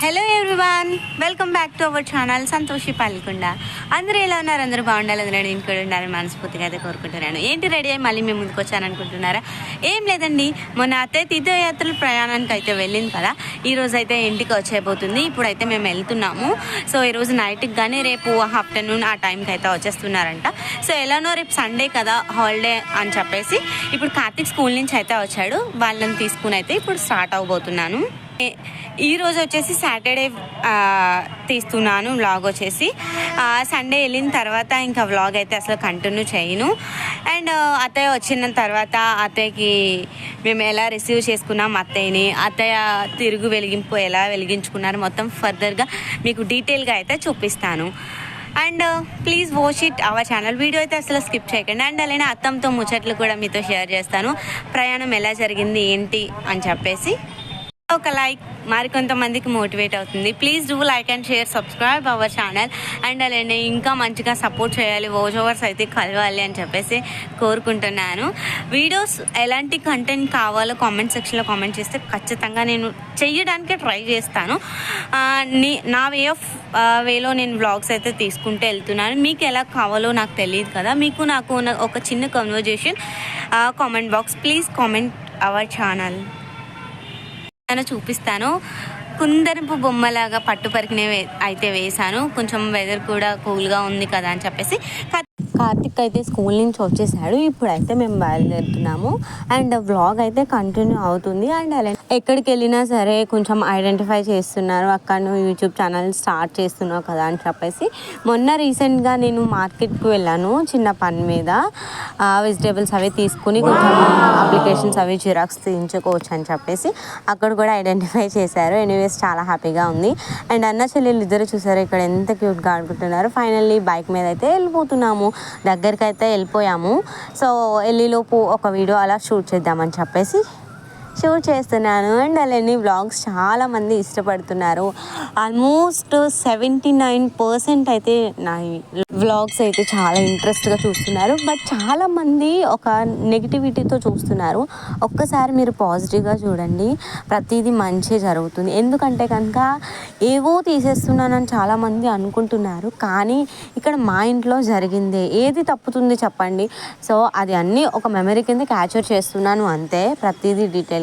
Hello everyone, welcome back to our channel Santoshi Pallikonda. అందరూ ఎలా ఉన్నారు? అందరూ బాగుండాలి, అందరూ నేను కూడా ఉండాలని మనస్ఫూర్తిగా అయితే కోరుకుంటున్నాను. ఏంటి రెడీ అయ్యి మళ్ళీ మేము ముందుకు వచ్చాను అనుకుంటున్నారా? ఏం లేదండి, మొన్న అత్తయ్య తీర్థయాత్రలు ప్రయాణానికి అయితే వెళ్ళింది కదా, ఈరోజు అయితే ఇంటికి వచ్చేయబోతుంది. ఇప్పుడైతే మేము వెళ్తున్నాము. సో ఈరోజు నైట్కి కానీ రేపు ఆఫ్టర్నూన్ ఆ టైంకి అయితే వచ్చేస్తున్నారంట. సో ఎలానో రేపు సండే కదా, హాలిడే అని చెప్పేసి ఇప్పుడు కార్తీక్ స్కూల్ నుంచి అయితే వచ్చాడు. వాళ్ళని తీసుకుని అయితే ఇప్పుడు స్టార్ట్ అవబోతున్నాను. ఈరోజు వచ్చేసి సాటర్డే తీస్తున్నాను వ్లాగ్ వచ్చేసి. సండే వెళ్ళిన తర్వాత ఇంకా వ్లాగ్ అయితే అసలు కంటిన్యూ చేయను. అండ్ అత్తయ్య వచ్చిన తర్వాత అత్తయ్యకి మేము ఎలా రిసీవ్ చేసుకున్నాం అత్తయ్యని, అత్తయ్య తిరుగు వెలిగింపు ఎలా వెలిగించుకున్నారు మొత్తం ఫర్దర్గా మీకు డీటెయిల్గా అయితే చూపిస్తాను. And please watch it our channel. Video అయితే అసలు స్కిప్ చేయకండి. అండ్ అలానే అత్తంతో ముచ్చట్లు కూడా మీతో షేర్ చేస్తాను, ప్రయాణం ఎలా జరిగింది ఏంటి అని చెప్పేసి. ఒక లైక్ మరికొంతమందికి మోటివేట్ అవుతుంది. Please do like and share, subscribe our channel. And అలానే ఇంకా మంచిగా సపోర్ట్ చేయాలి, వాచ్ ఓవర్స్ అయితే కలవాలి అని చెప్పేసి కోరుకుంటున్నాను. వీడియోస్ ఎలాంటి కంటెంట్ కావాలో కామెంట్ సెక్షన్లో కామెంట్ చేస్తే ఖచ్చితంగా నేను చెయ్యడానికి ట్రై చేస్తాను. నా వేలో నేను వ్లాగ్స్ అయితే తీసుకుంటూ వెళ్తున్నాను. మీకు ఎలా కావాలో నాకు తెలియదు కదా, మీకు నాకు ఒక చిన్న conversation comment box. Please comment our channel. చూపిస్తాను. కుందరపు బొమ్మలాగా పట్టు పరికినే అయితే వేశాను. కొంచెం వెదర్ కూడా కూల్గా ఉంది కదా అని చెప్పేసి. కార్తిక్ అయితే స్కూల్ నుంచి వచ్చేసాడు. ఇప్పుడైతే మేము బయలుదేరుతున్నాము. అండ్ వ్లాగ్ అయితే కంటిన్యూ అవుతుంది. అండ్ అలా ఎక్కడికి వెళ్ళినా సరే కొంచెం ఐడెంటిఫై చేస్తున్నారు, అక్కడ నువ్వు యూట్యూబ్ ఛానల్ స్టార్ట్ చేస్తున్నావు కదా అని చెప్పేసి. మొన్న రీసెంట్గా నేను మార్కెట్కి వెళ్ళాను చిన్న పని మీద. వెజిటేబుల్స్ అవి తీసుకుని కొంచెం అప్లికేషన్స్ అవి జిరాక్స్ తీయించుకోవచ్చు అని చెప్పేసి అక్కడ కూడా ఐడెంటిఫై చేశారు. ఎనీవేస్ చాలా హ్యాపీగా ఉంది. అండ్ అన్న చెల్లెలు ఇద్దరు చూసారు ఇక్కడ ఎంత క్యూట్గా ఆడుకుంటున్నారు. ఫైనల్లీ బైక్ మీద అయితే వెళ్ళిపోతున్నాము, దగ్గరికి అయితే వెళ్ళిపోయాము. సో వెళ్ళిలోపు ఒక వీడియో అలా షూట్ చేద్దామని చెప్పేసి షూట్ చేస్తున్నాను. అండ్ అలానే వ్లాగ్స్ చాలామంది ఇష్టపడుతున్నారు. ఆల్మోస్ట్ 79% అయితే నా వ్లాగ్స్ అయితే చాలా ఇంట్రెస్ట్గా చూస్తున్నారు. బట్ చాలామంది ఒక నెగిటివిటీతో చూస్తున్నారు. ఒక్కసారి మీరు పాజిటివ్గా చూడండి, ప్రతిదీ మంచి జరుగుతుంది. ఎందుకంటే కనుక ఏవో తీసేస్తున్నానని చాలామంది అనుకుంటున్నారు, కానీ ఇక్కడ మా ఇంట్లో జరిగిందే. ఏది తప్పుతుంది చెప్పండి? సో అది అన్నీ ఒక మెమరీ కింద క్యాప్చర్ చేస్తున్నాను అంతే, ప్రతిదీ డీటెయిల్గా.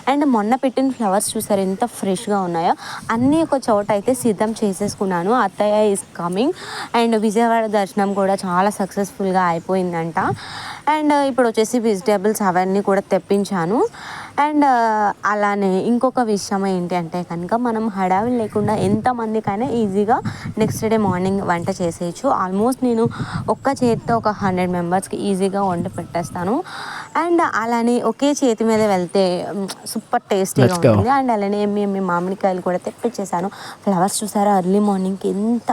అండ్ మొన్న పెట్టిన ఫ్లవర్స్ చూసారు ఎంత ఫ్రెష్గా ఉన్నాయో. అన్నీ ఒక చోట అయితే సిద్ధం చేసేసుకున్నాను. అత్తయ్య ఈజ్ కమింగ్. అండ్ విజయవాడ దర్శనం కూడా చాలా సక్సెస్ఫుల్గా అయిపోయిందంట. అండ్ ఇప్పుడు వచ్చేసి వెజిటేబుల్స్ అవన్నీ కూడా తెప్పించాను. అండ్ అలానే ఇంకొక విషయం ఏంటి అంటే కనుక మనం హడావిడి లేకుండా ఎంతమందికైనా ఈజీగా నెక్స్ట్ డే మార్నింగ్ వంట చేసేయచ్చు. ఆల్మోస్ట్ నేను ఒక్క చేతితో ఒక 100 మెంబర్స్కి ఈజీగా వంట పెట్టేస్తాను. అండ్ అలానే ఒకే చేతి మీద వెళ్తే సూపర్ టేస్టీగా ఉంటుంది. అండ్ అలానే మేము మామిడికాయలు కూడా తెప్పించేసాను. ఫ్లవర్స్ చూసారా ఎర్లీ మార్నింగ్కి ఎంత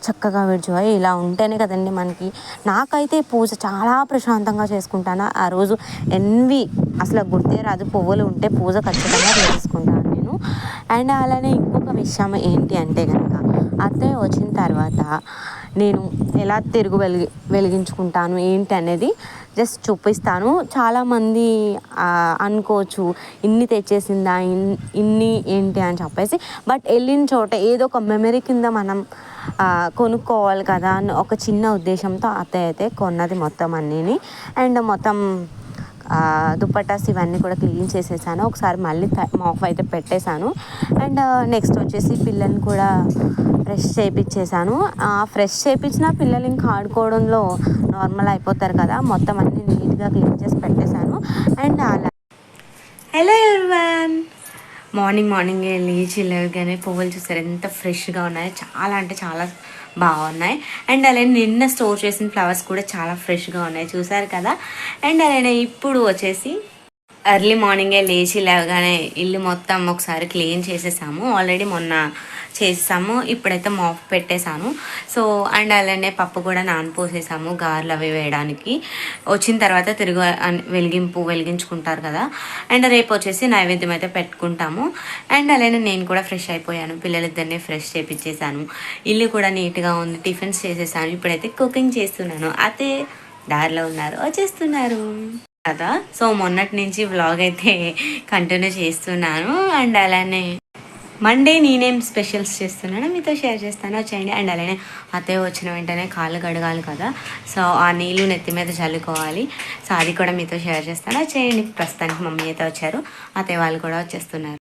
చక్కగా విడిచిపోయి. ఇలా ఉంటేనే కదండి మనకి. నాకైతే పూజ చాలా ప్రశాంతంగా చేసుకుంటాను ఆ రోజు. అసలు గుర్తే రాదు, పువ్వులు ఉంటే పూజ ఖచ్చితంగా చేసుకుంటాను నేను. అండ్ అలానే ఇంకొక విషయం ఏంటి అంటే కనుక అత్తయ్య వచ్చిన తర్వాత నేను ఎలా తిరుగు వెలిగించుకుంటాను ఏంటి అనేది జస్ట్ చూపిస్తాను. చాలామంది అనుకోవచ్చు ఇన్ని తెచ్చేసిందా, ఇన్ని ఏంటి అని చెప్పేసి. బట్ వెళ్ళిన చోట ఏదో ఒక మెమరీ కింద మనం కొనుక్కోవాలి కదా అని ఒక చిన్న ఉద్దేశంతో అత్తయ్య అయితే కొన్నది మొత్తం అన్నీని. అండ్ మొత్తం దుపట్టాస్ ఇవన్నీ కూడా క్లీన్ చేసేసాను. ఒకసారి మళ్ళీ మాఫ్ అయితే పెట్టేశాను. అండ్ నెక్స్ట్ వచ్చేసి పిల్లల్ని కూడా ఫ్రెష్ చేయించేసాను. ఫ్రెష్ చేయించిన పిల్లలు ఇంకా ఆడుకోవడంలో నార్మల్ అయిపోతారు కదా, మొత్తం అన్నీ నీట్గా క్లీన్ చేసి పెట్టేశాను. అండ్ అలా హలో ఎవ్రీవన్, మార్నింగ్ లేచి లేవగానే పువ్వులు చూసారు ఎంత ఫ్రెష్గా ఉన్నాయో. చాలా అంటే చాలా బాగున్నాయి. అండ్ అలానే నిన్న స్టోర్ చేసిన ఫ్లవర్స్ కూడా చాలా ఫ్రెష్గా ఉన్నాయి, చూసారు కదా. అండ్ అలానే ఇప్పుడు వచ్చేసి ఎర్లీ మార్నింగే లేచి లేవగానే ఇల్లు మొత్తం ఒకసారి క్లీన్ చేసేసాము. ఆల్రెడీ మొన్న చేసాము, ఇప్పుడైతే మాఫ్ పెట్టేశాను. సో అండ్ అలానే పప్పు కూడా నానపోసేసాము గారెలు అవి వేయడానికి. వచ్చిన తర్వాత తిరుగు వెలిగించుకుంటారు కదా. అండ్ రేపు వచ్చేసి నైవేద్యం అయితే పెట్టుకుంటాము. అండ్ అలానే నేను కూడా ఫ్రెష్ అయిపోయాను, పిల్లలిద్దరిని ఫ్రెష్ చేయించేసాను. ఇల్లు కూడా నీట్గా ఉంది, టిఫిన్స్ చేసేసాను. ఇప్పుడైతే కుకింగ్ చేస్తున్నాను. అయితే దారిలో ఉన్నారు, వచ్చేస్తున్నారు కదా. సో మొన్నటి నుంచి వ్లాగ్ అయితే కంటిన్యూ చేస్తున్నాను. అండ్ అలానే మండే నేనేం స్పెషల్స్ చేస్తున్నానో మీతో షేర్ చేస్తాను, వచ్చేయండి. అండ్ అలానే అత్తయ్య వచ్చిన వెంటనే కాళ్ళు కడగాలి కదా, సో ఆ నీళ్ళు నెత్తి మీద చల్లుకోవాలి. సో అది కూడా మీతో షేర్ చేస్తాను, వచ్చేయండి. ప్రస్తుతానికి మమ్మీ అయితే వచ్చారు, అత్తయ్య వాళ్ళు కూడా వచ్చేస్తున్నారు.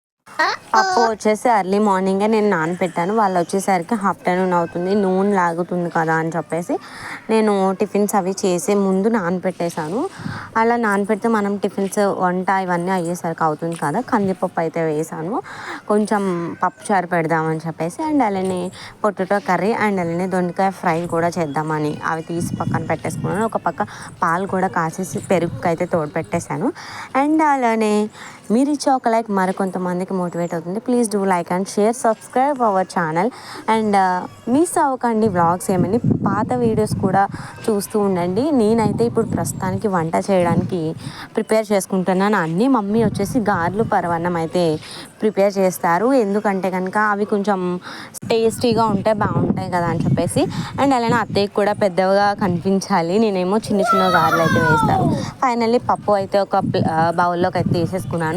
పప్పు వచ్చేసి ఎర్లీ మార్నింగే నేను నానపెట్టాను. వాళ్ళు వచ్చేసరికి ఆఫ్టర్నూన్ అవుతుంది, నూనె లాగుతుంది కదా అని చెప్పేసి నేను టిఫిన్స్ అవి చేసే ముందు నానపెట్టేశాను. అలా నానపెడితే మనం టిఫిన్స్ వంట ఇవన్నీ అయ్యేసరికి అవుతుంది కదా. కందిపప్పు అయితే వేసాను, కొంచెం పప్పు చారు పెడదామని చెప్పేసి. అండ్ అలానే పొటాటో కర్రీ అండ్ అలానే దొండకాయ ఫ్రై కూడా చేద్దామని అవి తీసి పక్కన పెట్టేసుకున్నాను. ఒక పక్క పాలు కూడా కాసేసి పెరుగుకి అయితే తోడు పెట్టేశాను. అండ్ అలానే మీరు ఇచ్చే ఒక లైక్ మరికొంతమందికి మోటివేట్ అవుతుంది. Please do like and share, subscribe our channel. And miss అవ్వకండి వ్లాగ్స్ ఏమని, పాత వీడియోస్ కూడా చూస్తూ ఉండండి. నేనైతే ఇప్పుడు ప్రస్తుతానికి వంట చేయడానికి ప్రిపేర్ చేసుకుంటున్నాను. అన్నీ మమ్మీ వచ్చేసి గారెలు పరవన్నం అయితే ప్రిపేర్ చేస్తారు, ఎందుకంటే కనుక అవి కొంచెం టేస్టీగా ఉంటే బాగుంటాయి కదా అని చెప్పేసి. అండ్ అలానే అత్తయ్యకి కూడా పెద్దగా కనిపించాలి, నేనేమో చిన్న చిన్న గారెలు అయితే వేస్తాను. ఫైనల్లీ పప్పు అయితే ఒక బౌల్లోకి అయితే తీసేసుకున్నాను.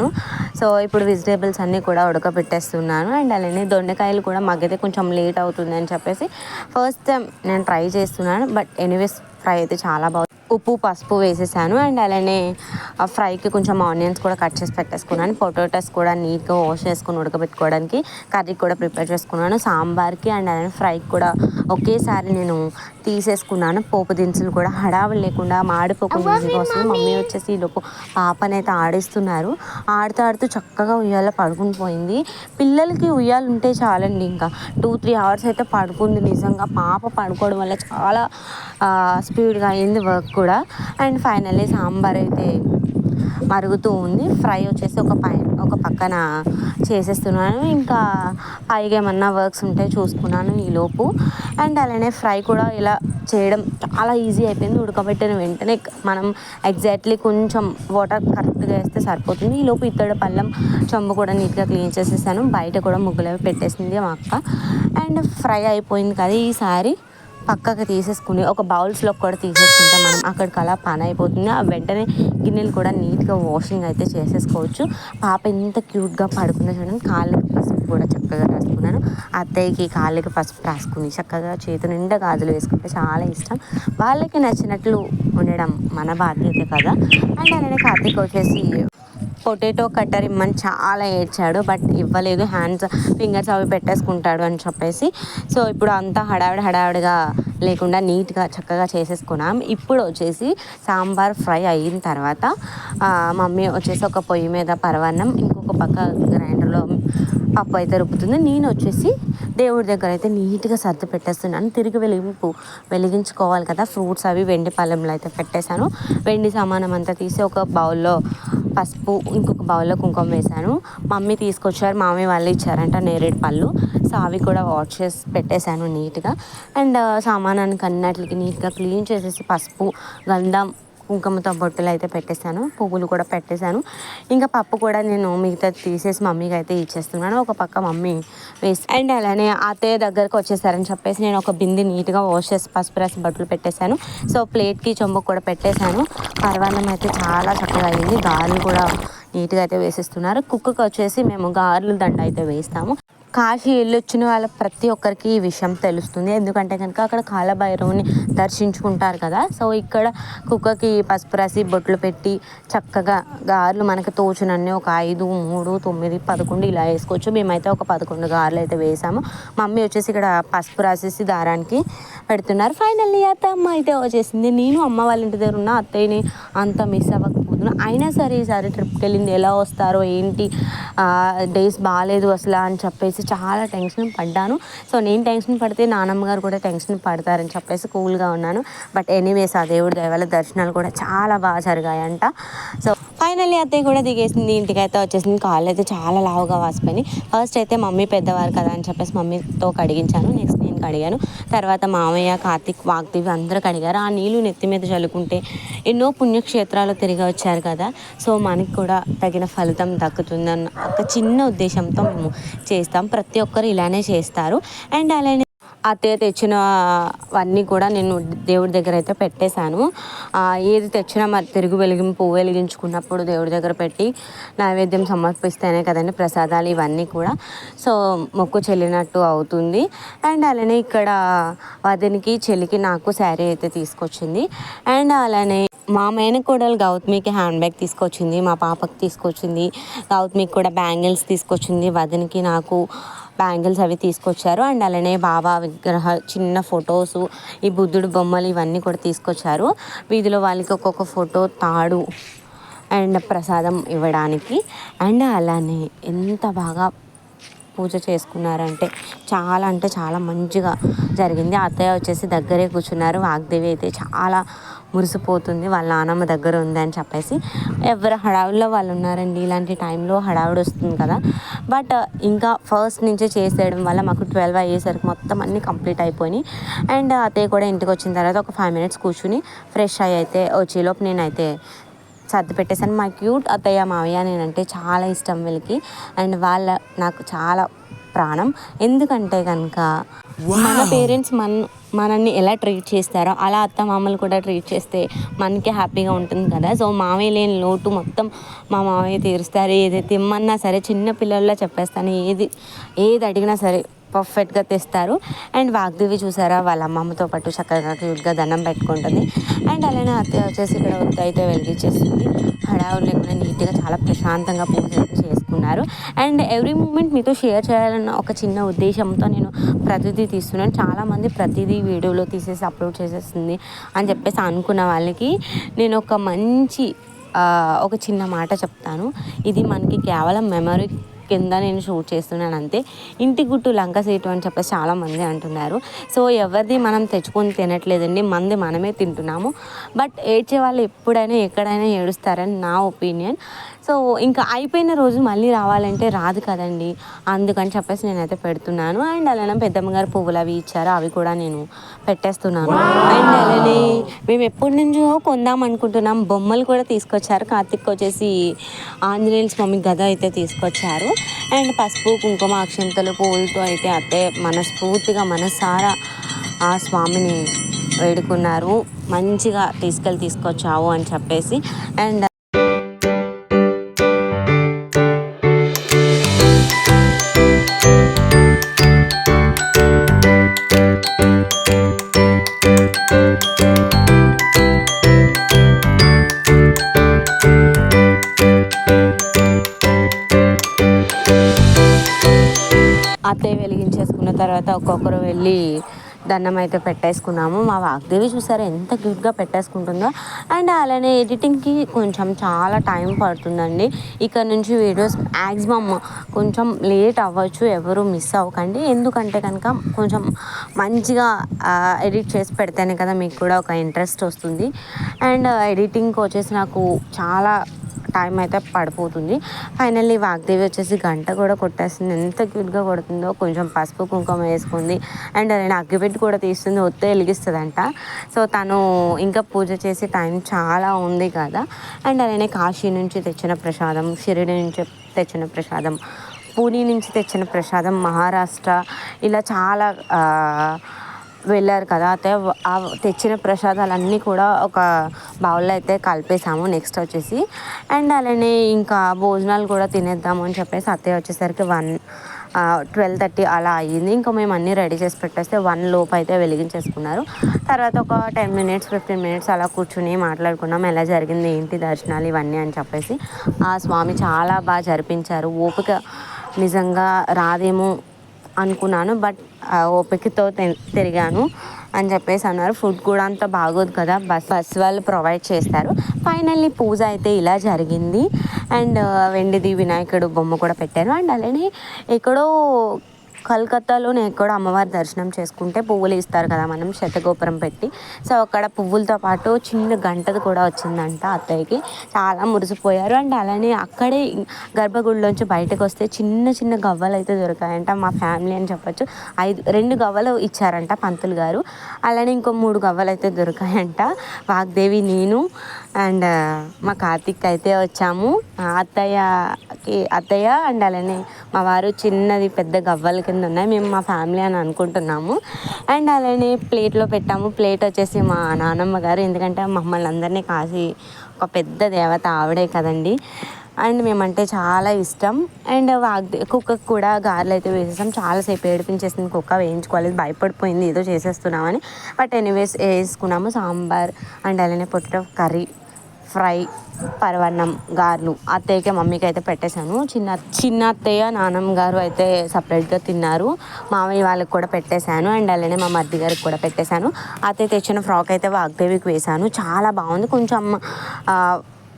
సో ఇప్పుడు వెజిటేబుల్స్ అన్నీ కూడా ఉడకబెట్టేస్తున్నాను. అండ్ అలానే దొండకాయలు కూడా మగ్గితే కొంచెం లేట్ అవుతుంది అని చెప్పేసి ఫస్ట్ టైం నేను ట్రై చేస్తున్నాను. బట్ ఎనీవేస్ ఫ్రై అయితే చాలా బాగుంది. ఉప్పు పసుపు వేసేసాను. అండ్ అలానే ఫ్రైకి కొంచెం ఆనియన్స్ కూడా కట్ చేసి పెట్టేసుకున్నాను. పొటాటోస్ కూడా నీట్గా వాష్ చేసుకుని ఉడకబెట్టుకోవడానికి కర్రీ కూడా ప్రిపేర్ చేసుకున్నాను. సాంబార్కి అండ్ అలానే ఫ్రైకి కూడా ఒకేసారి నేను తీసేసుకున్నాను. పోపు దినుసులు కూడా హడావులు లేకుండా మాడిపోకుండా ఈజీగా వస్తుంది. మమ్మీ వచ్చేసి ఈలోపు పాపనైతే ఆడిస్తున్నారు. ఆడుతూ ఆడుతూ చక్కగా ఉయ్యాల పడుకుని పోయింది. పిల్లలకి ఉయ్యాలు ఉంటే చాలండి, ఇంకా 2-3 అవర్స్ అయితే పడుకుంది. నిజంగా పాప పడుకోవడం వల్ల చాలా స్పీడ్గా అయింది వర్క్ కూడా. అండ్ ఫైనల్లీ సాంబార్ అయితే మరుగుతూ ఉంది. ఫ్రై వచ్చేసి ఒక పక్కన చేసేస్తున్నాను. ఇంకా పైగా ఏమన్నా వర్క్స్ ఉంటే చూసుకున్నాను ఈలోపు. అండ్ అలానే ఫ్రై కూడా ఇలా చేయడం చాలా ఈజీ అయిపోయింది. ఉడకబెట్టిన వెంటనే మనం ఎగ్జాక్ట్లీ కొంచెం వాటర్ కరెక్ట్గా వేస్తే సరిపోతుంది. ఈలోపు ఇత్తడి పళ్ళెం చెంబు కూడా నీట్గా క్లీన్ చేసేసాను. బయట కూడా ముగ్గులు పెట్టేసింది మా అక్క. అండ్ ఫ్రై అయిపోయింది కదా, ఈసారి పక్కకి తీసేసుకుని ఒక బౌల్స్లో కూడా తీసేసుకుంటే మనం అక్కడికి అలా పని అయిపోతుంది. ఆ వెంటనే గిన్నెలు కూడా నీట్గా వాషింగ్ అయితే చేసేసుకోవచ్చు. పాప ఎంత క్యూట్గా పడుకుందో చూడండి. కాళ్ళకి పసుపు కూడా చక్కగా రాసుకున్నాను. అత్తయ్యకి కాళ్ళకి పసుపు రాసుకుని చక్కగా చేతి నిండా గాజులు వేసుకుంటే చాలా ఇష్టం. వాళ్ళకి నచ్చినట్లు ఉండడం మన బాధ్యత కదా. అండ్ అలానే కార్తీక్ వచ్చేసి పొటాటో కట్టర్ ఇమ్మని చాలా ఏడ్చాడు, బట్ ఇవ్వలేదు. ఫింగర్స్ అవి పెట్టేసుకుంటాడు అని చెప్పేసి. సో ఇప్పుడు అంతా హడావిడిగా లేకుండా నీట్గా చక్కగా చేసేసుకున్నాం. ఇప్పుడు వచ్చేసి సాంబార్ ఫ్రై అయిన తర్వాత మమ్మీ వచ్చేసి ఒక పొయ్యి మీద పరవన్నం, ఇంకొక పక్క గ్రైండర్లో పప్పు అయితే రుబ్బుతుంది. నేను వచ్చేసి దేవుడి దగ్గర అయితే నీట్గా సర్ది పెట్టేస్తున్నాను. తిరిగి వెలిగించుకోవాలి కదా. ఫ్రూట్స్ అవి వెండి పళ్ళెంలో అయితే పెట్టేశాను. వెండి సామానం అంతా తీసి ఒక బౌల్లో పసుపు, ఇంకొక బౌల్లో కుంకుమ వేశాను. మమ్మీ తీసుకొచ్చారు, మామయ్య వాళ్ళు ఇచ్చారంట నేరేడు పళ్ళు. సో అవి కూడా వాష్ చేసి పెట్టేశాను నీట్గా. అండ్ సామానానికి అన్నిటికి నీట్గా క్లీన్ చేసేసి పసుపు, గంధం, కుంకుమతో బొట్టులు అయితే పెట్టేశాను. పువ్వులు కూడా పెట్టేశాను. ఇంకా పప్పు కూడా నేను మిగతా తీసేసి మమ్మీకి అయితే ఇచ్చేస్తున్నాను. ఒక పక్క మమ్మీ వేసి అండ్ అలానే అత్తయ్య దగ్గరకు వచ్చేసారని చెప్పేసి నేను ఒక బింది నీట్గా వాష్ చేసి పసుపు రాసి బట్టలు పెట్టేశాను. సో ప్లేట్కి చెంబు కూడా పెట్టేశాను. పరవాన్నం అయితే చాలా చక్కగా అయింది. గారెలు కూడా నీట్గా అయితే వేసేస్తున్నారు. కుక్కకి వచ్చేసి మేము గారెలు దండ అయితే వేస్తాము. కాశీ వెళ్ళొచ్చిన వాళ్ళ ప్రతి ఒక్కరికి ఈ విషయం తెలుస్తుంది, ఎందుకంటే కనుక అక్కడ కాలభైరవుని దర్శించుకుంటారు కదా. సో ఇక్కడ కుక్కకి పసుపు రాసి బొట్లు పెట్టి చక్కగా గారెలు మనకు తోచినన్ని ఒక 5, 3, 9, 11 ఇలా వేసుకోవచ్చు. మేమైతే ఒక 11 గారెలు అయితే వేసాము. మమ్మీ వచ్చేసి ఇక్కడ పసుపు రాసేసి దారానికి పెడుతున్నారు. ఫైనల్లీ అత్తమ్మ అయితే వచ్చేసింది. నేను అమ్మ వాళ్ళ ఇంటి దగ్గర ఉన్న అత్తయ్యని అంత మిస్ అవ్వకపోతున్నాను. అయినా సరే ఈసారి ట్రిప్కి వెళ్ళింది, ఎలా వస్తారో ఏంటి, డేస్ బాగాలేదు అసలు అని చెప్పేసి చాలా టెన్షన్ పడ్డాను. సో నేను టెన్షన్ పడితే నానమ్మ గారు కూడా టెన్షన్ పడతారని చెప్పేసి కూల్గా ఉన్నాను. బట్ ఎనీవేస్ ఆ దేవుడి దయ వల్ల దర్శనాలు కూడా చాలా బాగా జరిగాయంట. సో ఫైనల్లీ అత్తయ్య కూడా దిగేసింది, ఇంటికైతే వచ్చేసింది. కాళ్ళు అయితే చాలా లావుగా వాసిపోయినాయి. ఫస్ట్ అయితే మమ్మీ పెద్దవారు కదా అని చెప్పేసి మమ్మీతో కడిగించాను. నెక్స్ట్ నేను కడిగాను. తర్వాత మామయ్య, కార్తీక్, వాగ్దేవి అందరూ కడిగారు. ఆ నీళ్ళు నెత్తి మీద చల్లుకుంటే ఎన్నో పుణ్యక్షేత్రాలు తిరిగి వచ్చారు కదా. సో మనకి కూడా తగిన ఫలితం దక్కుతుందన్న ఒక చిన్న ఉద్దేశంతో మేము చేస్తాం. ప్రతి ఒక్కరు ఇలానే చేస్తారు. అండ్ అలానే అత్తయ్య తెచ్చినవన్నీ కూడా నేను దేవుడి దగ్గర అయితే పెట్టేశాను. ఏది తెచ్చినా మరి తిరుగు పువ్వు వెలిగించుకున్నప్పుడు దేవుడి దగ్గర పెట్టి నైవేద్యం సమర్పిస్తేనే కదండి ప్రసాదాలు ఇవన్నీ కూడా. సో మొక్కు చెల్లినట్టు అవుతుంది. అండ్ అలానే ఇక్కడ వదినికి చెల్లికి నాకు శారీ అయితే తీసుకొచ్చింది. అండ్ అలానే మా మేనకోడలు గౌతమికి హ్యాండ్ బ్యాగ్ తీసుకొచ్చింది, మా పాపకి తీసుకొచ్చింది. గౌతమికి కూడా బ్యాంగిల్స్ తీసుకొచ్చింది, వదినికి నాకు బ్యాంగిల్స్ అవి తీసుకొచ్చారు. అండ్ అలానే బాబా విగ్రహ చిన్న ఫొటోసు, ఈ బుద్ధుడు బొమ్మలు ఇవన్నీ కూడా తీసుకొచ్చారు. వీధిలో వాళ్ళకి ఒక్కొక్క ఫోటో, తాడు అండ్ ప్రసాదం ఇవ్వడానికి. అండ్ అలానే ఎంత బాగా పూజ చేసుకున్నారంటే చాలా మంచిగా జరిగింది. అత్తయ్య వచ్చేసి దగ్గరే కూర్చున్నారు. వాగ్దేవి అయితే చాలా మురిసిపోతుంది, వాళ్ళ నాన్నమ్మ దగ్గర ఉంది అని చెప్పేసి. ఎవరు హడావుల్లో వాళ్ళు ఉన్నారండి. ఇలాంటి టైంలో హడావుడి వస్తుంది కదా. బట్ ఇంకా ఫస్ట్ నుంచే చేసేయడం వల్ల మాకు 12 అయ్యేసరికి మొత్తం అన్నీ కంప్లీట్ అయిపోయినాయి. అండ్ అత్తయ్య కూడా ఇంటికి వచ్చిన తర్వాత ఒక 5 minutes కూర్చుని ఫ్రెష్ అయ్యి అయితే వచ్చేలోపు నేనైతే సర్ది పెట్టేశాను. మా క్యూట్ అత్తయ్య మావయ్య నేనంటే చాలా ఇష్టం వీళ్ళకి. అండ్ వాళ్ళ నాకు చాలా ప్రాణం. ఎందుకంటే కనుక మన పేరెంట్స్ మనల్ని ఎలా ట్రీట్ చేస్తారో అలా అత్త మామలు కూడా ట్రీట్ చేస్తే మనకి హ్యాపీగా ఉంటుంది కదా. సో మావయ్య లేని లోటు మొత్తం మా మావయ్య తీరుస్తారు. ఏదైతే ఇమ్మన్నా సరే చిన్న పిల్లల్లో చెప్పేస్తాను, ఏది అడిగినా సరే పర్ఫెక్ట్గా తెస్తారు. అండ్ వాగ్దేవి చూసారా వాళ్ళ అమ్మమ్మతో పాటు చక్కగా క్యూట్గా దండం పెట్టుకుంటుంది. అండ్ అలానే అత్తయ్య వచ్చేసి ఇక్కడ ఒత్తి అయితే వెలిగించేస్తుంది. హడావులు లేకుండా నీట్గా చాలా ప్రశాంతంగా పూజ చేసుకున్నారు. అండ్ ఎవ్రీ మూమెంట్ మీతో షేర్ చేయాలన్న ఒక చిన్న ఉద్దేశంతో నేను ప్రతిదీ తీస్తున్నాను. చాలామంది ప్రతిదీ వీడియోలో తీసేసి అప్లోడ్ చేసేస్తుంది అని చెప్పేసి అనుకున్న వాళ్ళకి నేను ఒక చిన్న మాట చెప్తాను. ఇది మనకి కేవలం మెమరీ కింద నేను షూట్ చేస్తున్నాను అంతే. ఇంటి గుట్టు లంక సీటు అని చెప్పేసి చాలామంది అంటున్నారు. సో ఎవరిది మనం తెచ్చుకొని తినట్లేదండి, మంది మనమే తింటున్నాము. బట్ ఏడ్చే వాళ్ళు ఎప్పుడైనా ఎక్కడైనా ఏడుస్తారని నా ఒపీనియన్. సో ఇంకా అయిపోయిన రోజు మళ్ళీ రావాలంటే రాదు కదండి, అందుకని చెప్పేసి నేనైతే పెడుతున్నాను. అండ్ అలానే పెద్దమ్మగారు పువ్వులు అవి ఇచ్చారు, అవి కూడా నేను పెట్టేస్తున్నాను. అండ్ అలానే మేము ఎప్పటి నుంచో కొందాం అనుకుంటున్నాం, బొమ్మలు కూడా తీసుకొచ్చారు. కార్తిక్ వచ్చేసి ఆంజనేయుల స్వామి గద అయితే తీసుకొచ్చారు. అండ్ పసుపు కుంకుమ అక్షంతలు పువ్వులతో అయితే మనస్ఫూర్తిగా మనసారా ఆ స్వామిని వేడుకున్నారు, మంచిగా తీసుకొచ్చావు అని చెప్పేసి. అండ్ అత్తయ్య వెలిగించేసుకున్న తర్వాత ఒక్కొక్కరు వెళ్ళి దండం అయితే పెట్టేసుకున్నాము. మా వాగ్దేవి చూసారా ఎంత క్యూట్గా పెట్టేసుకుంటుందో. అండ్ అలానే ఎడిటింగ్కి కొంచెం చాలా టైం పడుతుందండి. ఇక్కడ నుంచి వీడియోస్ మ్యాక్సిమమ్ కొంచెం లేట్ అవ్వచ్చు, ఎవరు మిస్ అవ్వకండి. ఎందుకంటే కనుక కొంచెం మంచిగా ఎడిట్ చేసి పెడితేనే కదా మీకు కూడా ఒక ఇంట్రెస్ట్ వస్తుంది. అండ్ ఎడిటింగ్కి వచ్చేసి నాకు చాలా టైం అయితే పడిపోతుంది. ఫైనల్లీ వాగ్దేవి వచ్చేసి గంట కూడా కొట్టేస్తుంది, ఎంత క్యూట్గా కొడుతుందో. కొంచెం పసుపు కుంకుమ వేసుకుంది. అండ్ నేను అగ్గిపెట్టి కూడా తీస్తుంది, ఒత్తే వెలిగిస్తుందంట. సో తను ఇంకా పూజ చేసే టైం చాలా ఉంది కదా. అండ్ అలానే కాశీ నుంచి తెచ్చిన ప్రసాదం, షిరిడి నుంచి తెచ్చిన ప్రసాదం, పూణే నుంచి తెచ్చిన ప్రసాదం, మహారాష్ట్ర ఇలా చాలా వెళ్ళారు కదా. అయితే తెచ్చిన ప్రసాదాలన్నీ కూడా ఒక బౌల్లో అయితే కలిపేసాము. నెక్స్ట్ వచ్చేసి అండ్ అలానే ఇంకా భోజనాలు కూడా తినేద్దాము అని చెప్పేసి అత్తయ్య వచ్చేసరికి 12:30 అలా అయ్యింది. ఇంకా మేము అన్నీ రెడీ చేసి పెట్టేస్తే 1 లోపు అయితే వెలిగించేసుకున్నారు. తర్వాత ఒక 10 minutes 15 minutes అలా కూర్చుని మాట్లాడుకున్నాం, ఎలా జరిగింది ఏంటి దర్శనాలు ఇవన్నీ అని చెప్పేసి. ఆ స్వామి చాలా బాగా జరిపించారు. ఓపిక నిజంగా రాదేమో అనుకున్నాను, బట్ ఓపికతో తిరిగాను అని చెప్పేసి అన్నారు. ఫుడ్ కూడా అంత బాగోదు కదా, బస్ వాళ్ళు ప్రొవైడ్ చేస్తారు. ఫైనల్లీ పూజ అయితే ఇలా జరిగింది. అండ్ వెండిది వినాయకుడు బొమ్మ కూడా పెట్టాను. అండ్ అలానే ఎక్కడో కలకత్తాలోనే ఎక్కడో అమ్మవారి దర్శనం చేసుకుంటే పువ్వులు ఇస్తారు కదా మనం శతగోపురం పెట్టి. సో అక్కడ పువ్వులతో పాటు చిన్న గంటది కూడా వచ్చిందంట అత్తయ్యకి, చాలా మురిసిపోయారు. అండ్ అలానే అక్కడే గర్భగుడిలోంచి బయటకు వస్తే చిన్న గవ్వలు అయితే దొరికాయంట. మా ఫ్యామిలీ అని చెప్పొచ్చు 2 గవ్వలు ఇచ్చారంట పంతులు గారు. అలానే ఇంకో 3 గవ్వలు అయితే దొరికాయంట. వాగ్దేవి, నేను అండ్ మా కార్తిక్ అయితే వచ్చాము. అత్తయ్య అండ్ అలానే మా వారు చిన్నది పెద్ద గవ్వల కింద ఉన్నాయి. మేము మా ఫ్యామిలీ అని అనుకుంటున్నాము. అండ్ అలానే ప్లేట్లో పెట్టాము. ప్లేట్ వచ్చేసి మా నానమ్మ గారు, ఎందుకంటే మమ్మల్ని అందరినీ కాసి ఒక పెద్ద దేవత ఆవిడే కదండి. అండ్ మేమంటే చాలా ఇష్టం. అండ్ కుక్కకు కూడా గారెలు అయితే వేసేసాం. చాలాసేపు ఏడిపించేసింది కుక్క, వేయించుకోలేదు, భయపడిపోయింది ఏదో చేసేస్తున్నామని. బట్ ఎనీవేస్ వేసుకున్నాము. సాంబార్ అండ్ అలానే పొటాటో కర్రీ, ఫ్రై, పరవన్నం, గారెలు అత్తయ్యకి మమ్మీకి అయితే పెట్టేశాను. చిన్న అత్తయ్య నానమ్మ గారు అయితే సపరేట్గా తిన్నారు. మామయ్య వాళ్ళకి కూడా పెట్టేశాను. అండ్ అలానే మా మరిది గారికి కూడా పెట్టేశాను. అత్తయ్య తెచ్చిన ఫ్రాక్ అయితే వాగ్దేవికి వేశాను. చాలా బాగుంది. కొంచెం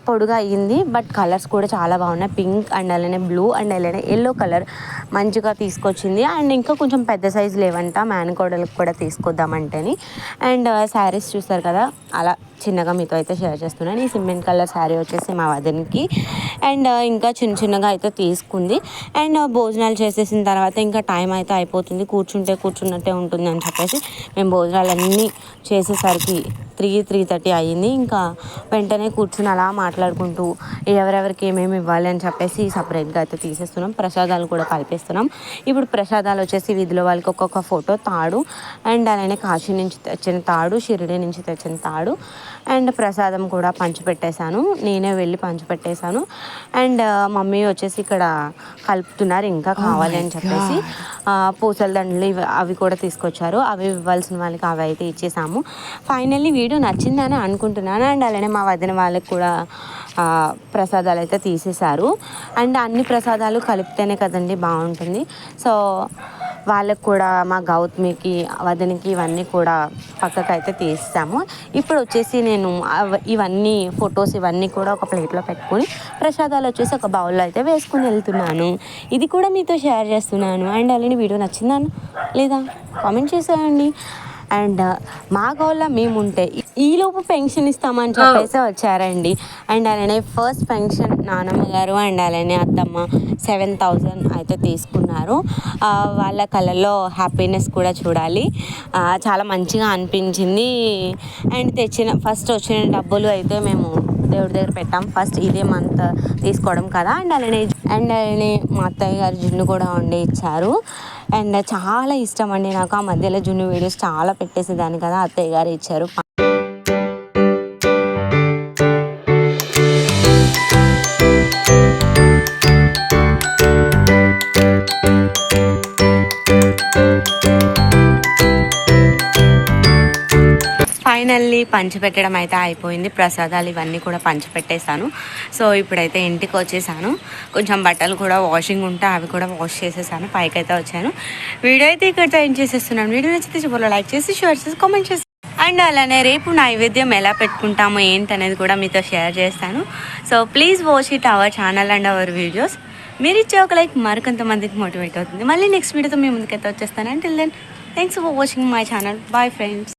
పొడుగా అయ్యింది, బట్ కలర్స్ కూడా చాలా బాగున్నాయి. పింక్ అండ్ అలానే బ్లూ అండ్ అలానే ఎల్లో కలర్ మంచిగా తీసుకొచ్చింది. అండ్ ఇంకా కొంచెం పెద్ద సైజు లేవంట, మేనకోడలకు కూడా తీసుకొద్దామంటేని. అండ్ శారీస్ చూస్తారు కదా, అలా చిన్నగా మీతో అయితే షేర్ చేస్తున్నాను. ఈ సిమెంట్ కలర్ శారీ వచ్చేసి మా వదినకి. అండ్ ఇంకా చిన్నగా అయితే తీసుకుంది. అండ్ భోజనాలు చేసేసిన తర్వాత ఇంకా టైం అయితే అయిపోతుంది, కూర్చున్నట్టే ఉంటుంది అని చెప్పేసి మేము భోజనాలన్నీ చేసేసరికి 3:30 అయ్యింది. ఇంకా వెంటనే కూర్చుని అలా మాట్లాడుకుంటూ ఎవరెవరికి ఏమేమి ఇవ్వాలి అని చెప్పేసి సపరేట్గా అయితే తీసేస్తున్నాం. ప్రసాదాలు కూడా కలిపేస్తున్నాం. ఇప్పుడు ప్రసాదాలు వచ్చేసి వీధిలో వాళ్ళకి ఒక్కొక్క ఫోటో, తాడు అండ్ అలానే కాశీ నుంచి తెచ్చిన తాడు, షిరిడి నుంచి తెచ్చిన తాడు అండ్ ప్రసాదం కూడా పంచిపెట్టేశాను. నేనే వెళ్ళి పంచిపెట్టేశాను. అండ్ మమ్మీ వచ్చేసి ఇక్కడ కలుపుతున్నారు ఇంకా కావాలి అని చెప్పేసి. పూసల దండలు అవి కూడా తీసుకొచ్చారు. అవి ఇవ్వాల్సిన వాళ్ళకి అవి అయితే ఇచ్చేసాము. ఫైనల్లీ వీడియో నచ్చిందని అనుకుంటున్నాను. అండ్ అలానే మా వదిన వాళ్ళకి కూడా ప్రసాదాలు అయితే తీసేశారు. అండ్ అన్ని ప్రసాదాలు కలిపితేనే కదండి బాగుంటుంది. సో వాళ్ళకు కూడా మా గౌతమికి, వదినకి ఇవన్నీ కూడా పక్కకు అయితే తీస్తాము. ఇప్పుడు వచ్చేసి నేను ఇవన్నీ ఫొటోస్ ఇవన్నీ కూడా ఒక ప్లేట్లో పెట్టుకొని ప్రసాదాలు వచ్చేసి ఒక బౌల్లో అయితే వేసుకుని వెళ్తున్నాను. ఇది కూడా మీతో షేర్ చేస్తున్నాను. అండ్ అలానే వీడియో నచ్చిందా లేదా కామెంట్ చేసేయండి. అండ్ మా గౌల్లో మేము ఉంటే ఈలోపు పెన్షన్ ఇస్తామని చెప్పేసి వచ్చారండి. అండ్ అలానే ఫస్ట్ పెన్షన్ నానమ్మ గారు అండ్ అలానే అత్తమ్మ 7,000 అయితే తీసుకున్నారు. వాళ్ళ కళ్ళల్లో హ్యాపీనెస్ కూడా చూడాలి. చాలా మంచిగా అనిపించింది. అండ్ ఫస్ట్ వచ్చిన డబ్బులు అయితే మేము దేవుడి దగ్గర పెట్టాం. ఫస్ట్ ఇదే మంత్ తీసుకోవడం కదా. అండ్ అలానే మా అత్తయ్య గారు జున్ను కూడా వండి ఇచ్చారు. అండ్ చాలా ఇష్టం అండి నాకు. ఆ మధ్యలో జున్ను వీడియోస్ చాలా పెట్టేసేదాన్ని కదా, అత్తయ్య గారు ఇచ్చారు. ఫైనల్లీ పంచిపెట్టడం అయితే అయిపోయింది. ప్రసాదాలు ఇవన్నీ కూడా పంచిపెట్టేశాను. సో ఇప్పుడైతే ఇంటికి వచ్చేసాను. కొంచెం బట్టలు కూడా వాషింగ్ ఉంటే అవి కూడా వాష్ చేసేసాను. పైకి అయితే వచ్చాను. వీడియో అయితే ఇక్కడితో ఏం చేసేస్తున్నాను. వీడియో నచ్చితే చివరిలో లైక్ చేసి, షేర్ చేసి, కామెంట్ చేసి, అండ్ అలానే రేపు నైవేద్యం ఎలా పెట్టుకుంటామో ఏంటనేది కూడా మీతో షేర్ చేస్తాను. So please watch it our channel and our videos. మీరు ఇచ్చే ఒక లైక్ మరికొంతమందికి మోటివేట్ అవుతుంది. మళ్ళీ నెక్స్ట్ వీడియోతో మీ ముందుకైతే వచ్చేస్తాను. Until then thanks for watching my channel. Bye friends.